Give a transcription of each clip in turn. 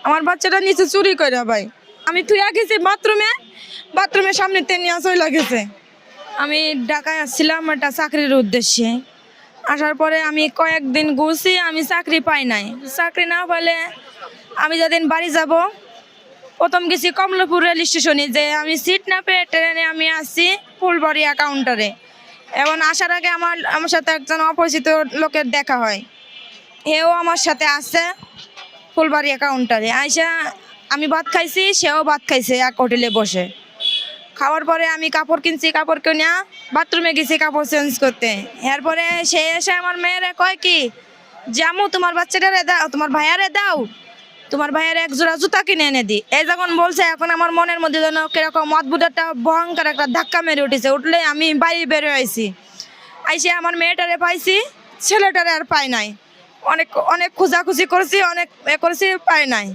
আমার বাচ্চাটা নিচে চুরি করে ভাই। আমি থুইয়া গেছি বাথরুমের সামনে নিয়ে চলে গেছে। আমি ঢাকায় আসছিলাম একটা চাকরির উদ্দেশ্যে। আসার পরে আমি কয়েকদিন ঘুরছি, আমি চাকরি পাই নাই। চাকরি না পাইলে আমি যেদিন বাড়ি যাব প্রথম গেছি কমলাপুর রেল স্টেশনে, যে আমি সিট না পেয়ে ট্রেনে আমি আসছি ফুলবাড়িয়া কাউন্টারে। এখন আসার আগে আমার সাথে একজন অপরিচিত লোকের দেখা হয়। এও আমার সাথে আসছে ফুলবাড়িয়া কাউন্টারে। আইসা আমি ভাত খাইছি, সেও ভাত খাইছে এক হোটেলে বসে। খাওয়ার পরে আমি কাপড় কিনছি, কাপড় কিনে বাথরুমে গেছি কাপড় চেঞ্জ করতে। এরপরে সে এসে আমার মেয়েরে কয় কি, জামু তোমার বাচ্চাটারে দাও, তোমার ভাইয়ারে দাও, তোমার ভাইয়ের এক জোড়া জুতা কিনে এনে দি। এই যখন বলছে, এখন আমার মনের মধ্যে যেন কিরকম অদ্ভুত একটা ভয়ঙ্কর একটা ধাক্কা মেরে উঠেছে। উঠলে আমি বাইরে বেরো আইছি। আইসে আমার মেয়েটারে পাইছি, ছেলেটারে আর পাই নাই। অনেক অনেক খোঁজাখুঁজি করছি, অনেক করেছি, পাই নাই।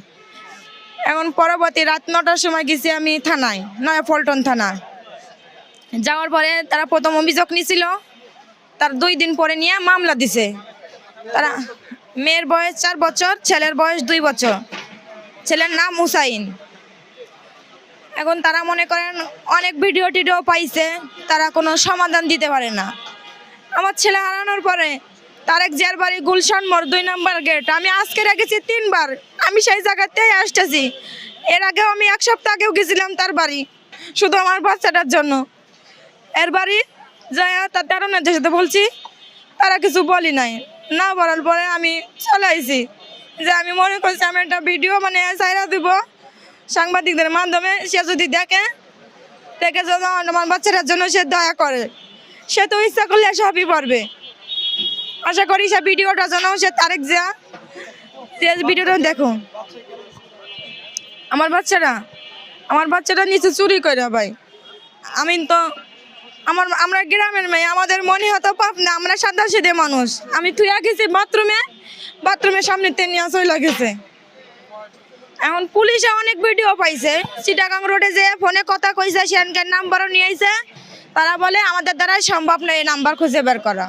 এখন পরবর্তী রাত 9টার সময় গেছি আমি থানায়, নয়াপল্টন থানায়। যাওয়ার পরে তারা প্রথম অভিযোগ নিয়েছিল, তার 2 দিন পরে নিয়ে মামলা দিছে। তারা মেয়ের বয়স 4 বছর, ছেলের বয়স 2 বছর, ছেলের নাম হুসাইন। এখন তারা মনে করেন অনেক ভিডিও টিডিও পাইছে, তারা কোনো সমাধান দিতে পারে না। আমার ছেলে হারানোর পরে তারেক জিয়ার বাড়ি গুলশান মোড় 2 নম্বর গেট। আমি আজকে রেখেছি 3 বার, আমি সেই জায়গাতেই আসতেছি। এর আগেও আমি 1 সপ্তাহ আগেও গেছিলাম তার বাড়ি, শুধু আমার বাচ্চাটার জন্য। এর বাড়ি যাই তার দারুণের সাথে বলছি, তারা কিছু বলি নাই। না বলার পরে আমি চলে আইছি, যে আমি মনে করছি আমি একটা ভিডিও মানে চাইরা দিব সাংবাদিকদের মাধ্যমে। সে যদি দেখে যেন আমার বাচ্চাটার জন্য সে দয়া করে, সে তো ইচ্ছা করলে সবই পারবে। আশা করি সে ভিডিওটা যেন সে তারেক জিয়া ভিডিওটা দেখুন। আমার বাচ্চাটা নিচে চুরি করে ভাই। আমি তো আমরা গ্রামের মেয়ে, আমাদের মনে হতো পাপ না, আমরা সাদা সিধে মানুষ। আমি থুইয়া গেছি বাথরুমের সামনে নিয়ে চলে গেছে। এখন পুলিশে অনেক ভিডিও পাইছে, চিটাগাং রোডে যে ফোনে কথা কইছে, সেখানকার নাম্বারও নিয়ে আইছে। তারা বলে আমাদের দ্বারাই সম্ভব নয় এই নাম্বার খুঁজে বের করা।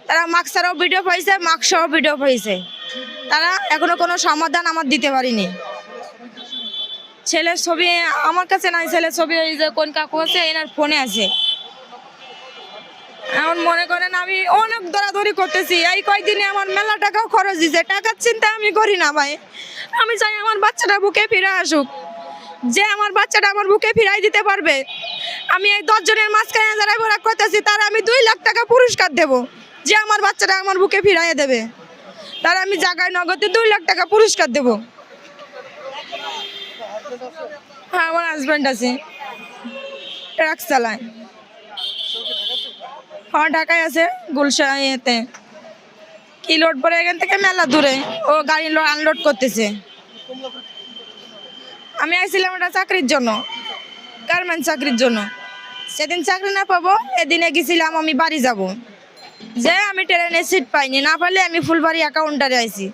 তারা মাক্সারও ভিডিও পাইছে, মাক্সও ভিডিও পাইছে। তারা এখনো কোনো সমাধান আমার দিতে পারিনি। ছেলের ছবি আমার কাছে নাই, ছেলের ছবি এই যে কোন কাকু আছে এনার ফোনে আছে। এখন মনে করেন আমি অনেক দৌড়াদৌড়ি করতেছি। এই কয়েকদিনে আমার মেলা টাকাও খরচ দিছে, টাকার চিন্তা আমি করি না ভাই। আমি চাই আমার বাচ্চাটা বুকে ফিরে আসুক। যে আমার বাচ্চাটা আমার বুকে ফিরাই দিতে পারবে, আমি এই 10 জনের মাঝখানে যারা ভরা করতেছি, তারা আমি 2 লাখ টাকা পুরস্কার দেব। যে আমার বাচ্চাটা আমার বুকে ফিরাইয়ে দেবে, তারা আমি জায়গায় নগদে 2 লাখ টাকা পুরস্কার দেব। হ্যাঁ, আমার হাজব্যান্ড আছে, ট্রাক চালায়। হ্যাঁ, ঢাকায় আছে, গুলশান এতে কি লোড পরে এখান থেকে মেলা দূরে, ও গাড়ি আনলোড করতেছে। আমি আইছিলাম একটা চাকরির জন্য, গার্মেন্টস চাকরির জন্য। সেদিন চাকরি না পাবো, এদিনে গেছিলাম আমি বাড়ি যাব। যে আমি ট্রেনে সিট পাইনি, না পাইলে আমি ফুলবাড়িয়া কাউন্টারে আইছি।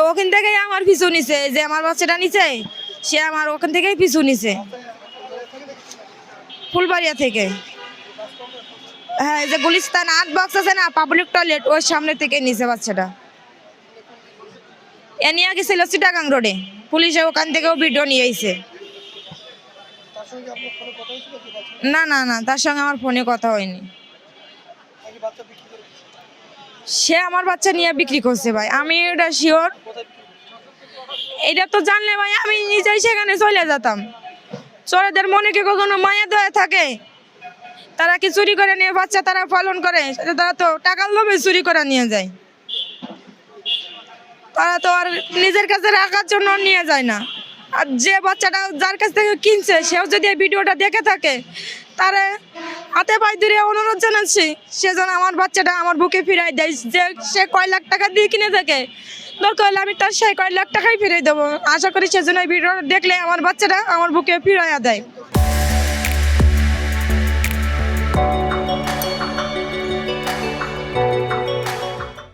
ওখান থেকেই আমার পিছু নিছে, যে আমার বাচ্চাটা নিচে, সে আমার ওখান থেকেই পিছু নিছে, ফুলবাড়িয়া থেকে। হ্যাঁ, যে গুলিস্তান 8 বক্স আছে না, পাবলিক টয়লেট, ওর সামনে থেকে নিচে বাচ্চাটা। এ নিয়ে গেছিল চিটাগাং রোডে, পুলিশে ওখান থেকেও ভিডিও নিয়ে আইছে। না না না, তার সঙ্গে আমার ফোনে কথা হয়নি। সে আমার বাচ্চা নিয়ে বিক্রি করছে ভাই, আমি এটা শিওর। এটা তো জানলে ভাই আমি নিজেই সেখানে চলে যেতাম। চোরেদের মনে কি কখনো মায়া দয়া থাকে? তারা কি চুরি করে নিয়ে বাচ্চা তারা পালন করে? তারা তো টাকার লোভে চুরি করে নিয়ে যায়। তারা তো আর নিজের কাছে রাখার জন্য নিয়ে যায় না। আর যে বাচ্চাটা যার কাছ থেকে কিনছে, সেও যদি এই ভিডিওটা দেখে থাকে, তারা হাতে পায়ে ধরে অনুরোধ জানাচ্ছি, সে যেন আমার বাচ্চাটা আমার বুকে ফিরাই দেয়। যে সে কয় লাখ টাকা দিয়ে কিনে থাকে, দরকার হলে আমি তার সেই কয় লাখ টাকাই ফিরিয়ে দেবো। আশা করি সেজন্য এই ভিডিওটা দেখলে আমার বাচ্চাটা আমার বুকে ফিরাইয়া দেয়।